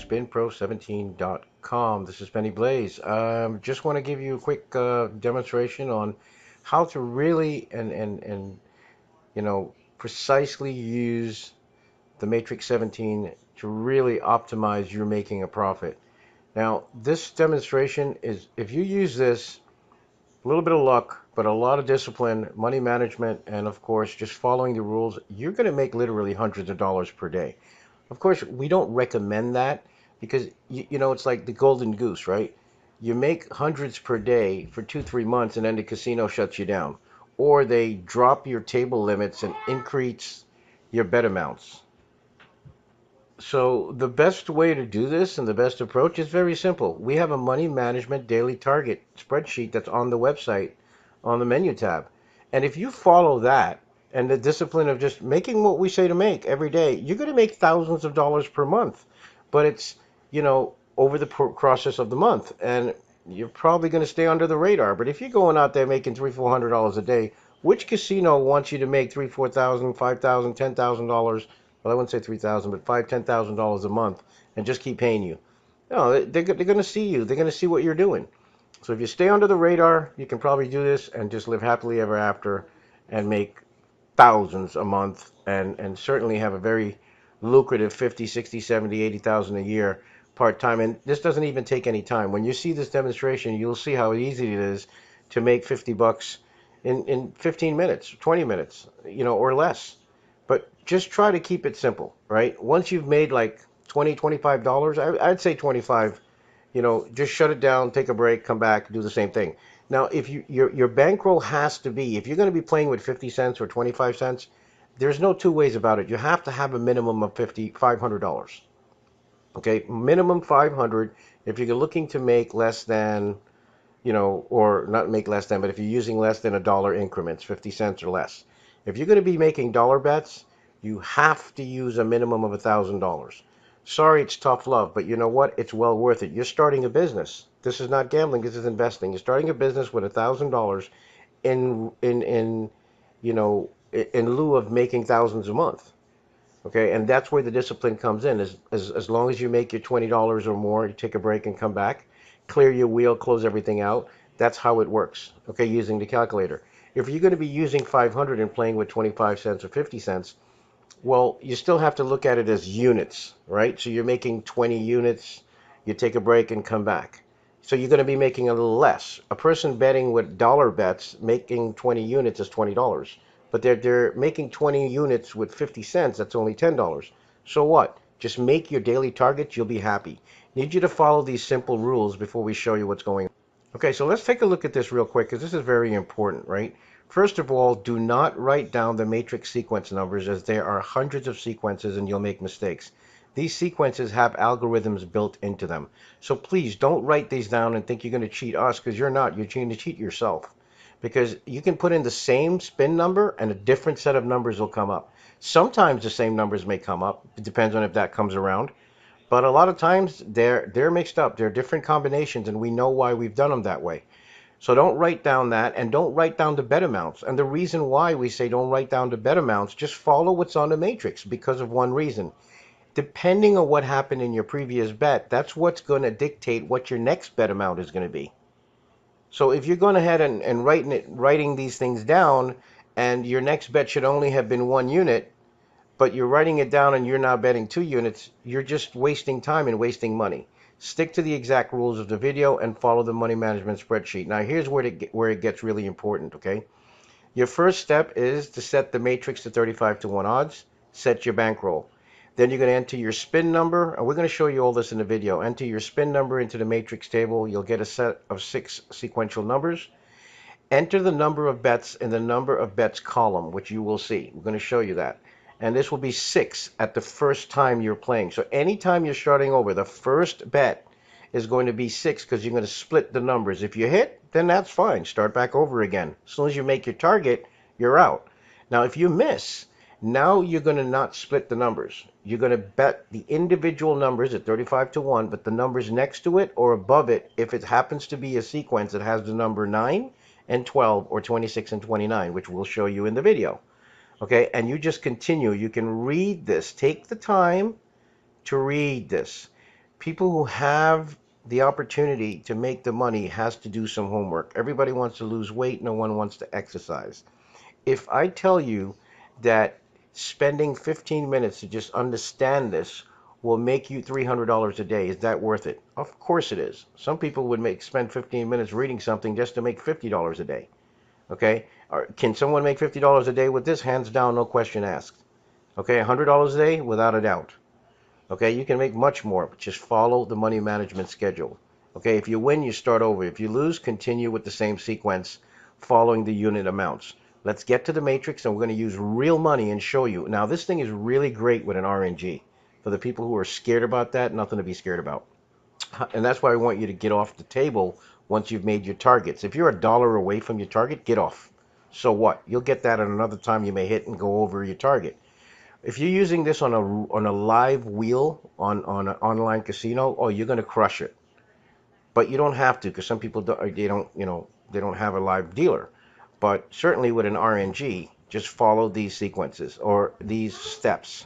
spinpro17.com. This is Penny Blaze. Just want to give you a quick demonstration on how to really and precisely use the Matrix 17 to really optimize your making a profit. Now, this demonstration is, if you use this, a little bit of luck, but a lot of discipline, money management, and of course, just following the rules, you're going to make literally hundreds of dollars per day. Of course, we don't recommend that because, it's like the golden goose, right? You make hundreds per day for 2, 3 months and then the casino shuts you down. Or they drop your table limits and increase your bet amounts. So the best way to do this and the best approach is very simple. We have a money management daily target spreadsheet that's on the website on the menu tab. And if you follow that and the discipline of just making what we say to make every day, you're going to make thousands of dollars per month. But it's, over the process of the month. And you're probably going to stay under the radar. But if you're going out there making $300, $400 a day, which casino wants you to make $3,000, $4,000, $5,000, $10,000? Well, I wouldn't say 3,000, but $5,000, $10,000 a month, and just keep paying you. No, they're going to see you. They're going to see what you're doing. So if you stay under the radar, you can probably do this and just live happily ever after and make thousands a month and certainly have a very lucrative 50, 60, 70, 80,000 a year part-time. And this doesn't even take any time. When you see this demonstration, you'll see how easy it is to make 50 bucks in 15 minutes, 20 minutes, or less. But just try to keep it simple, right? Once you've made like 20, $25, I'd say 25, just shut it down, take a break, come back, do the same thing. Now, if your bankroll has to be, if you're going to be playing with 50 cents or 25 cents, there's no two ways about it. You have to have a minimum of $500. Okay, minimum 500. If you're looking to make less than, or not make less than, but if you're using less than a dollar increments, 50 cents or less. If you're going to be making dollar bets, you have to use a minimum of $1,000. Sorry, it's tough love, but you know what? It's well worth it. You're starting a business. This is not gambling. This is investing. You're starting a business with $1,000 in in lieu of making thousands a month. Okay, and that's where the discipline comes in. As long as you make your $20 or more, you take a break and come back, clear your wheel, close everything out. That's how it works. Okay, using the calculator. If you're going to be using 500 and playing with 25 cents or 50 cents, well, you still have to look at it as units, right? So you're making 20 units, you take a break and come back. So you're going to be making a little less. A person betting with dollar bets, making 20 units is $20. But they're making 20 units with 50 cents, that's only $10. So what? Just make your daily targets, you'll be happy. Need you to follow these simple rules before we show you what's going on. Okay, so let's take a look at this real quick because this is very important, right? First of all, do not write down the matrix sequence numbers as there are hundreds of sequences and you'll make mistakes. These sequences have algorithms built into them. So please don't write these down and think you're going to cheat us because you're not. You're trying to cheat yourself. Because you can put in the same spin number and a different set of numbers will come up. Sometimes the same numbers may come up. It depends on if that comes around. But a lot of times they're mixed up. They're different combinations and we know why we've done them that way. So don't write down that and don't write down the bet amounts. And the reason why we say don't write down the bet amounts, just follow what's on the matrix because of one reason. Depending on what happened in your previous bet, that's what's going to dictate what your next bet amount is going to be. So if you're going ahead and writing these things down and your next bet should only have been 1 unit, but you're writing it down and you're now betting 2 units, you're just wasting time and wasting money. Stick to the exact rules of the video and follow the money management spreadsheet. Now here's where it gets really important, okay? Your first step is to set the matrix to 35 to 1 odds. Set your bankroll. Then you're going to enter your spin number, and we're going to show you all this in the video. Enter your spin number into the matrix table. You'll get a set of 6 sequential numbers. Enter the number of bets in the number of bets column, which you will see. We're going to show you that. And this will be 6 at the first time you're playing. So anytime you're starting over, the first bet is going to be 6 because you're going to split the numbers. If you hit, then that's fine. Start back over again. As soon as you make your target, you're out. Now, if you miss, now you're going to not split the numbers. You're going to bet the individual numbers at 35 to 1, but the numbers next to it or above it, if it happens to be a sequence that has the number 9 and 12 or 26 and 29, which we'll show you in the video. Okay, and you just continue. You can read this. Take the time to read this. People who have the opportunity to make the money has to do some homework. Everybody wants to lose weight, no one wants to exercise. If I tell you that spending 15 minutes to just understand this will make you $300 a day, is that worth it? Of course it is. Some people would spend 15 minutes reading something just to make $50 a day. Okay? Can someone make $50 a day with this? Hands down, no question asked. Okay, $100 a day, without a doubt. Okay, you can make much more, but just follow the money management schedule. Okay, if you win, you start over. If you lose, continue with the same sequence, following the unit amounts. Let's get to the matrix, and we're going to use real money and show you. Now, this thing is really great with an RNG. For the people who are scared about that, nothing to be scared about. And that's why I want you to get off the table once you've made your targets. If you're $1 away from your target, get off. So what? You'll get that at another time you may hit and go over your target. If you're using this on a live wheel on an online casino, oh, you're going to crush it. But you don't have to, because some people they don't have a live dealer. But certainly with an RNG, just follow these sequences or these steps.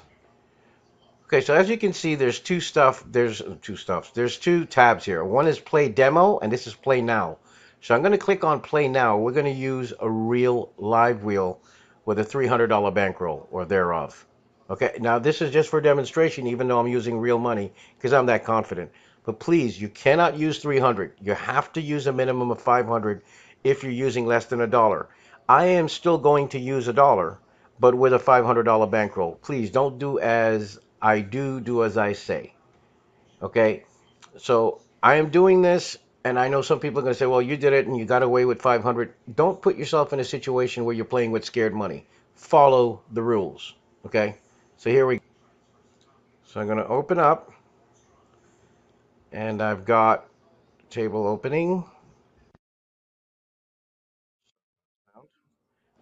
Okay, so as you can see, there's two tabs here. One is play demo, and this is play now. So I'm going to click on play now. We're going to use a real live wheel with a $300 bankroll or thereof. Okay, now this is just for demonstration, even though I'm using real money because I'm that confident. But please, you cannot use 300. You have to use a minimum of 500 if you're using less than a dollar. I am still going to use a dollar, but with a $500 bankroll. Please don't do as I do, do as I say. Okay, so I am doing this, and I know some people are going to say, well, you did it and you got away with 500. Don't put yourself in a situation where you're playing with scared money. Follow the rules. Okay, so here we go. So I'm going to open up, and I've got table opening.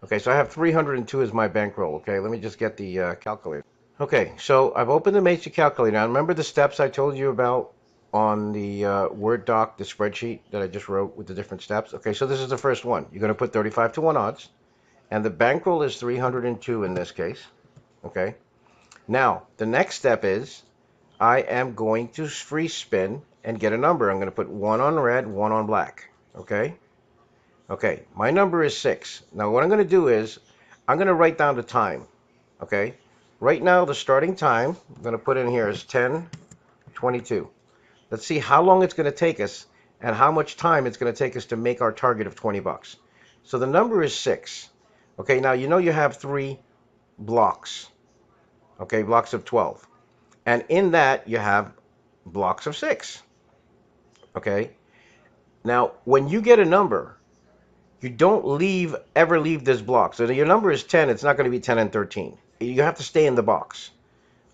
Okay, so I have 302 as my bankroll. Okay, let me just get the calculator. Okay, so I've opened the Matrix calculator. Now remember the steps I told you about on the Word doc, the spreadsheet that I just wrote with the different steps? Okay, so this is the first one. You're going to put 35 to 1 odds, and the bankroll is 302 in this case. Okay, now the next step is I am going to free spin and get a number. I'm going to put 1 on red, 1 on black. Okay, okay, my number is 6. Now what I'm going to do is I'm going to write down the time. Okay, right now the starting time I'm going to put in here is 10:22. Let's see how long it's going to take us and how much time it's going to take us to make our target of 20 bucks. So the number is 6. Okay, now you know you have 3 blocks. Okay, blocks of 12. And in that you have blocks of 6. Okay, now when you get a number, you don't ever leave this block. So your number is 10, it's not going to be 10 and 13. You have to stay in the box.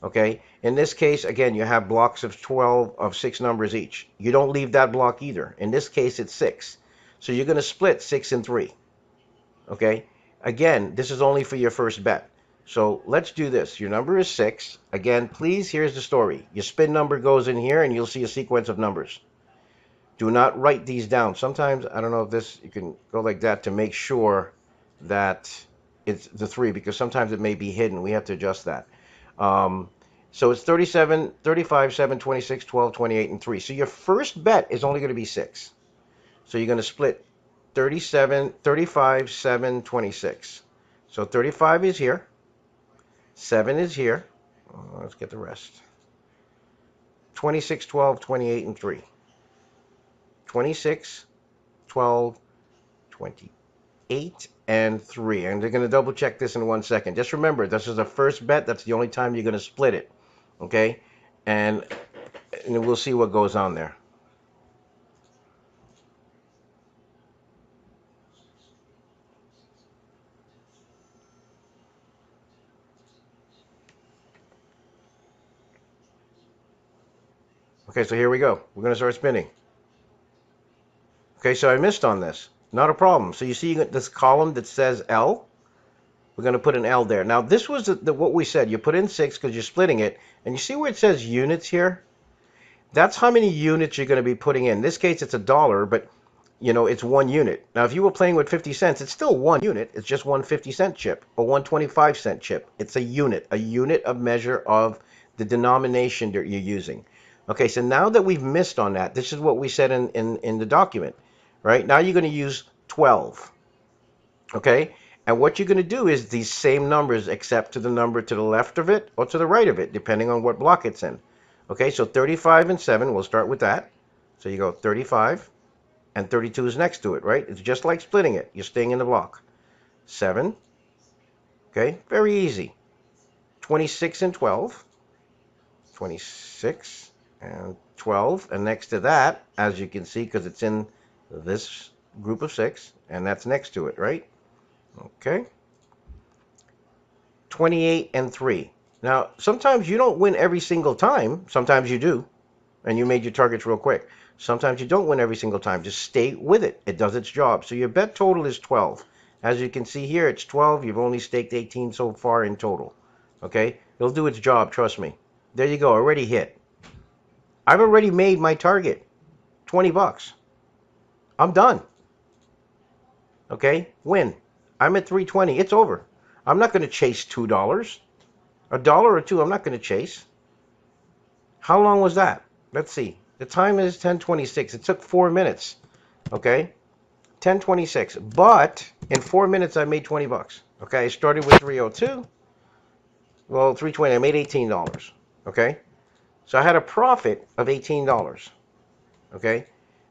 Okay, in this case, again, you have blocks of 12 of 6 numbers each. You don't leave that block either. In this case, it's 6. So you're going to split 6 and 3. Okay, again, this is only for your first bet. So let's do this. Your number is 6. Again, please, here's the story. Your spin number goes in here and you'll see a sequence of numbers. Do not write these down. Sometimes, I don't know if this, you can go like that to make sure that it's the 3, because sometimes it may be hidden. We have to adjust that. So it's 37, 35, 7, 26, 12, 28, and 3. So your first bet is only going to be 6. So you're going to split 37, 35, 7, 26. So 35 is here. 7 is here. Let's get the rest. 26, 12, 28, and 3. 26, 12, 28, and 3. And they're going to double check this in 1 second. Just remember, this is the first bet. That's the only time you're going to split it. Okay? And we'll see what goes on there. Okay, so here we go. We're going to start spinning. Okay, so I missed on this. Not a problem. So you see this column that says L? We're going to put an L there. Now, this was what we said. You put in 6 because you're splitting it. And you see where it says units here? That's how many units you're going to be putting in. In this case, it's $1, but, it's 1 unit. Now, if you were playing with 50 cents, it's still 1 unit. It's just one 50-cent chip or one 25-cent chip. It's a unit of measure of the denomination that you're using. Okay, so now that we've missed on that, this is what we said in the document, right? Now you're going to use 12, okay? And what you're going to do is these same numbers except to the number to the left of it or to the right of it, depending on what block it's in. Okay, so 35 and 7, we'll start with that. So you go 35 and 32 is next to it, right? It's just like splitting it. You're staying in the block. 7, okay, very easy. 26 and 12, 26 and 12, and next to that, as you can see, because it's in this group of 6, and that's next to it, right? Okay. 28 and 3. Now, sometimes you don't win every single time. Sometimes you do, and you made your targets real quick. Sometimes you don't win every single time. Just stay with it. It does its job. So your bet total is 12. As you can see here, it's 12. You've only staked 18 so far in total. Okay? It'll do its job, trust me. There you go, already hit. I've already made my target, 20 bucks. I'm done. Okay? Win. I'm at 320. It's over. I'm not going to chase $2. A dollar or two, I'm not going to chase. How long was that? Let's see. The time is 10:26. It took 4 minutes. Okay? 10:26. But in 4 minutes, I made 20 bucks. Okay? I started with 302. Well, 320. I made $18. Okay? So I had a profit of $18. Okay?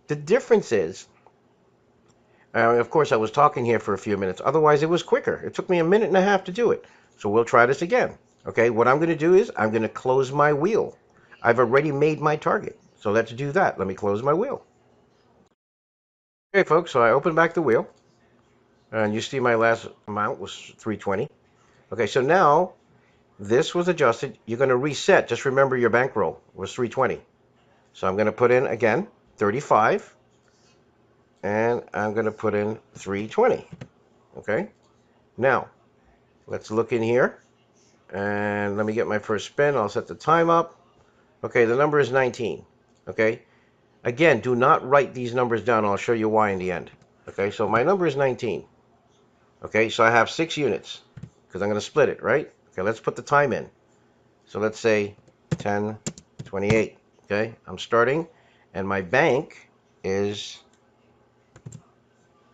The difference is, of course, I was talking here for a few minutes. Otherwise, it was quicker. It took me a minute and a half to do it. So we'll try this again. Okay, what I'm going to do is I'm going to close my wheel. I've already made my target. So let's do that. Let me close my wheel. Okay, folks, so I opened back the wheel. And you see my last amount was 320. Okay, so now this was adjusted. You're going to reset. Just remember your bankroll was 320. So I'm going to put in, again, 35. And I'm going to put in 320. Okay, now let's look in here. And let me get my first spin. I'll set the time up. Okay, the number is 19. Okay, again, do not write these numbers down. I'll show you why in the end. Okay, so my number is 19. Okay, so I have 6 units because I'm going to split it, right? Okay, let's put the time in. So let's say 10:28. Okay, I'm starting, and my bank is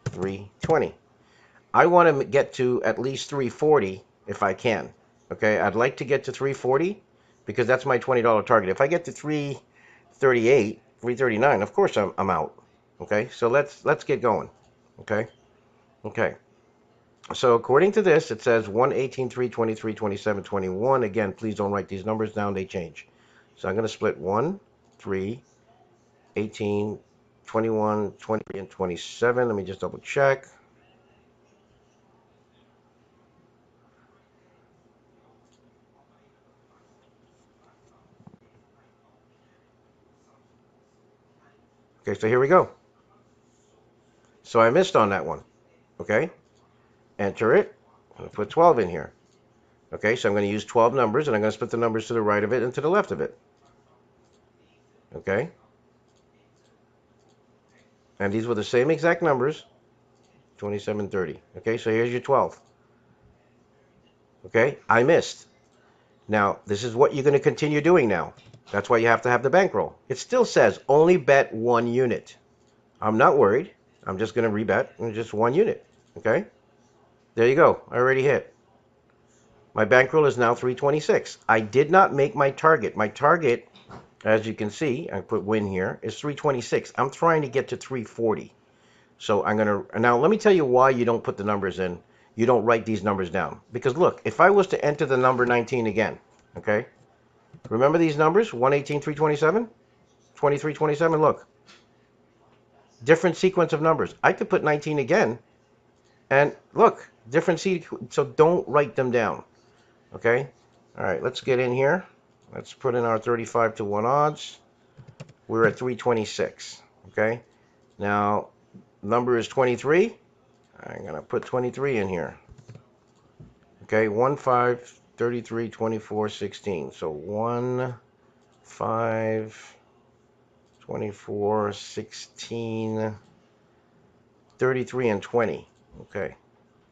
320. I want to get to at least 340 if I can. Okay, I'd like to get to 340 because that's my $20 target. If I get to 338, 339, of course I'm out. Okay, so let's get going. Okay, okay. So according to this, it says 1, 18, 3, 23, 27, 21. Again, please don't write these numbers down. They change. So I'm going to split 1, 3, 18, 21, 23, and 27. Let me just double check. Okay, so here we go. So I missed on that one. Okay, enter it. I'm going to put 12 in here. Okay, so I'm going to use 12 numbers, and I'm going to split the numbers to the right of it and to the left of it. Okay, and these were the same exact numbers, 27, 30. Okay, so here's your 12. Okay, I missed. Now, this is what you're going to continue doing now. That's why you have to have the bankroll. It still says only bet 1 unit. I'm not worried. I'm just going to rebet in just 1 unit. Okay, there you go. I already hit. My bankroll is now 326. I did not make my target. My target, as you can see, I put win here, is 326. I'm trying to get to 340. So I'm going to, now let me tell you why you don't put the numbers in. You don't write these numbers down. Because look, if I was to enter the number 19 again, okay, remember these numbers, 118, 327, 23, 27, look, different sequence of numbers. I could put 19 again, and look, different sequence, so don't write them down, okay? All right, let's get in here. Let's put in our 35 to 1 odds. We're at 326, okay? Now, number is 23. I'm going to put 23 in here. Okay, 1, 5, 33, 24, 16. So 1, 5, 24, 16, 33, and 20. Okay,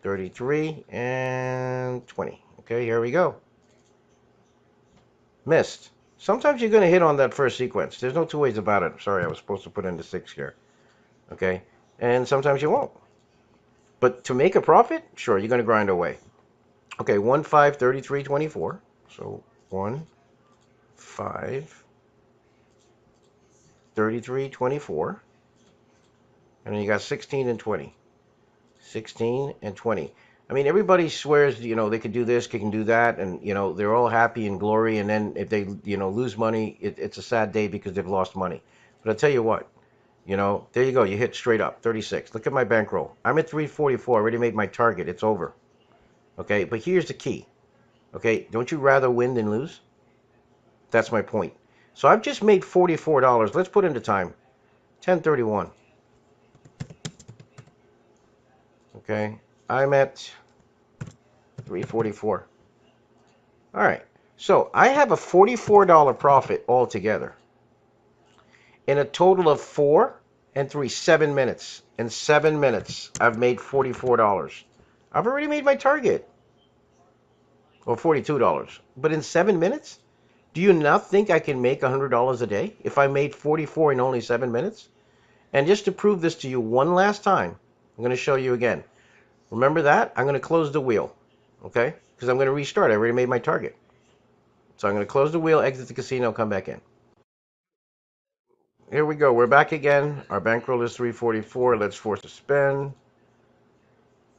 33 and 20. Okay, here we go. Missed. Sometimes you're going to hit on that first sequence. There's no two ways about it. Sorry, I was supposed to put in the 6 here. Okay? And sometimes you won't. But to make a profit, sure, you're going to grind away. Okay, 1, 5, 33, 24. So 1, 5, 33, 24. And then you got 16 and 20. 16 and 20. I mean, everybody swears, they can do this, they can do that, and, they're all happy and glory. And then if they, lose money, it's a sad day because they've lost money. But I'll tell you what, there you go. You hit straight up, 36. Look at my bankroll. I'm at 344. I already made my target. It's over. Okay, but here's the key. Okay, don't you rather win than lose? That's my point. So I've just made $44. Let's put in the time. 10:31. Okay, I'm at 344. All right, so I have a $44 profit altogether in a total of 7 minutes. In 7 minutes, I've made $44. I've already made my target, or $42. But in 7 minutes, do you not think I can make $100 a day if I made 44 in only 7 minutes? And just to prove this to you one last time, I'm going to show you again. Remember that? I'm going to close the wheel, okay? Because I'm going to restart. I already made my target. So I'm going to close the wheel, exit the casino, come back in. Here we go. We're back again. Our bankroll is 344. Let's force a spin.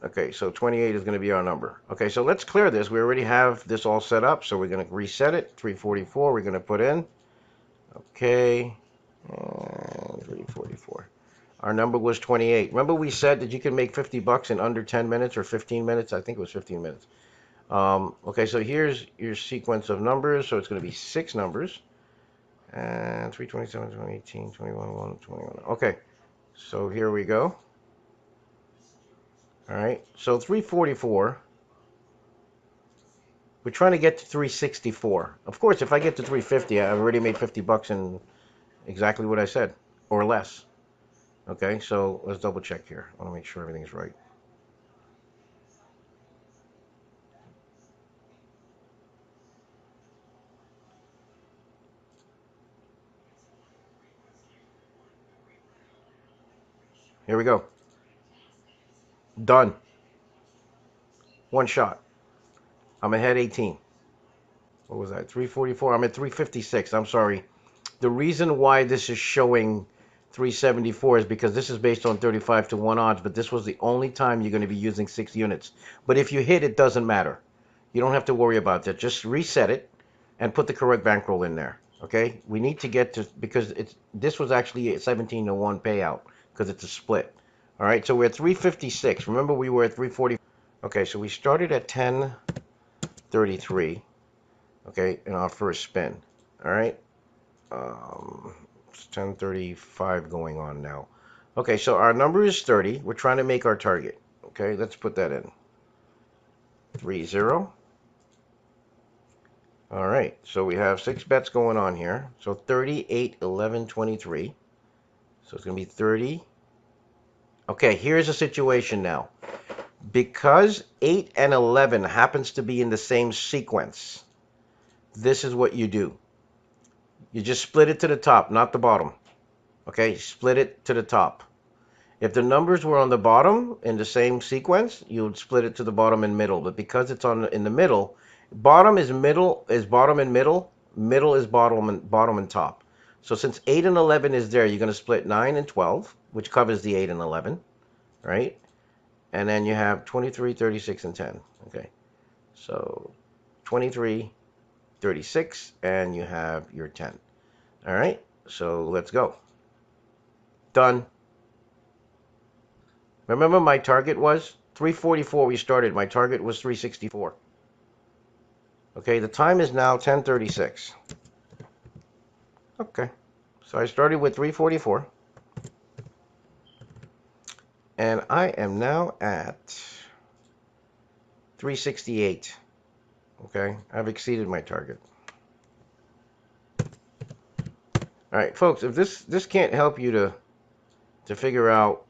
Okay, so 28 is going to be our number. Okay, so let's clear this. We already have this all set up, so we're going to reset it. 344, we're going to put in. Okay, and 344. Our number was 28. Remember we said that you can make 50 bucks in under 10 minutes or 15 minutes? I think it was 15 minutes. Okay, so here's your sequence of numbers. So it's going to be 6 numbers. And 327, 2018, 21, 1, 21. Okay, so here we go. All right, so 344. We're trying to get to 364. Of course, if I get to 350, I've already made 50 bucks in exactly what I said, or less. Okay, so let's double check here. I want to make sure everything's right. Here we go. Done. One shot. I'm ahead 18. What was that? 344. I'm at 356. I'm sorry. The reason why this is showing 374 is because this is based on 35 to 1 odds, but this was the only time you're going to be using 6 units. But if you hit, it doesn't matter. You don't have to worry about that. Just reset it and put the correct bankroll in there. Okay? We need to get to, because this was actually a 17 to 1 payout because it's a split. All right, so we're at 356. Remember, we were at 340. Okay, so we started at 10:33. Okay, in our first spin. All right. It's 10:35 going on now. Okay, so our number is 30. We're trying to make our target. Okay, let's put that in. 30. All right, so we have 6 bets going on here. So 38, 11, 23. So it's going to be 30. Okay, here's a situation now. Because 8 and 11 happens to be in the same sequence, this is what you do. You just split it to the top, not the bottom. Okay, split it to the top. If the numbers were on the bottom in the same sequence, you would split it to the bottom and middle. But because it's in the middle, bottom is bottom and middle, middle is bottom and top. So since 8 and 11 is there, you're going to split 9 and 12, which covers the 8 and 11, right? And then you have 23, 36, and 10. Okay, so 23, 36, and you have your 10. All right, so let's go. Done. Remember my target was 344 we started. My target was 364. Okay, the time is now 10:36. Okay, so I started with 344. And I am now at 368. Okay, I've exceeded my target. All right, folks, if this can't help you to figure out,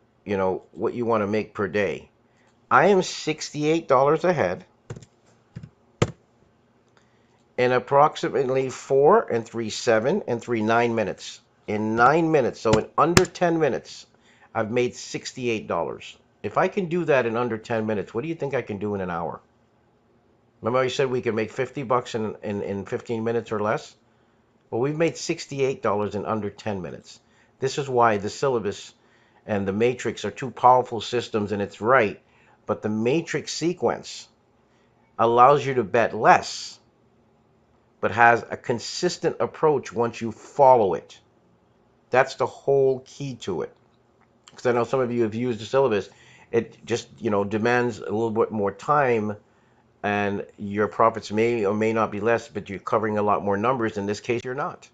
what you want to make per day, I am $68 ahead. in approximately 4 and 3 7 and 3 9 minutes. In 9 minutes, so in under 10 minutes, I've made $68. If I can do that in under 10 minutes, what do you think I can do in an hour? Remember I said we could make 50 bucks in 15 minutes or less? Well, we've made $68 in under 10 minutes. This is why the syllabus and the matrix are two powerful systems, and it's right. But the matrix sequence allows you to bet less, but has a consistent approach once you follow it. That's the whole key to it. Because I know some of you have used the syllabus. It just, demands a little bit more time, and your profits may or may not be less, but you're covering a lot more numbers. In this case, you're not.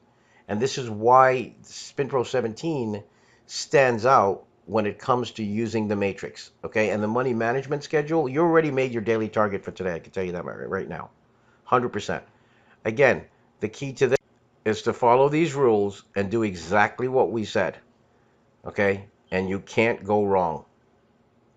And this is why SpinPro 17 stands out when it comes to using the matrix. Okay, and the money management schedule, you already made your daily target for today. I can tell you that right now, 100%. Again, the key to this is to follow these rules and do exactly what we said. Okay, and you can't go wrong.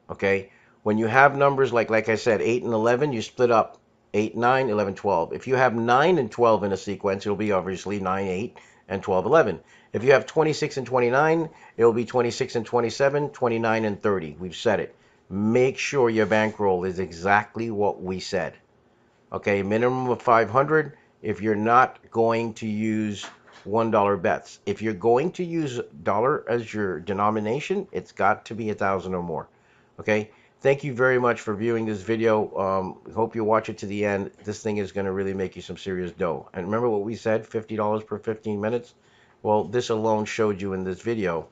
Okay, when you have numbers like I said, 8 and 11, you split up 8, 9, 11, 12. If you have 9 and 12 in a sequence, it'll be obviously 9, 8, and 12, 11. If you have 26 and 29, it'll be 26 and 27, 29 and 30. We've said it. Make sure your bankroll is exactly what we said. Okay, minimum of 500 if you're not going to use $1 bets. If you're going to use dollar as your denomination, it's got to be 1,000 or more. Okay, thank you very much for viewing this video. Hope you watch it to the end. This thing is going to really make you some serious dough. And remember what we said, $50 per 15 minutes? Well, this alone showed you in this video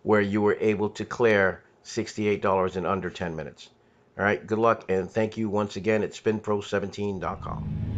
where you were able to clear $68 in under 10 minutes. All right, good luck, and thank you once again at spinpro17.com.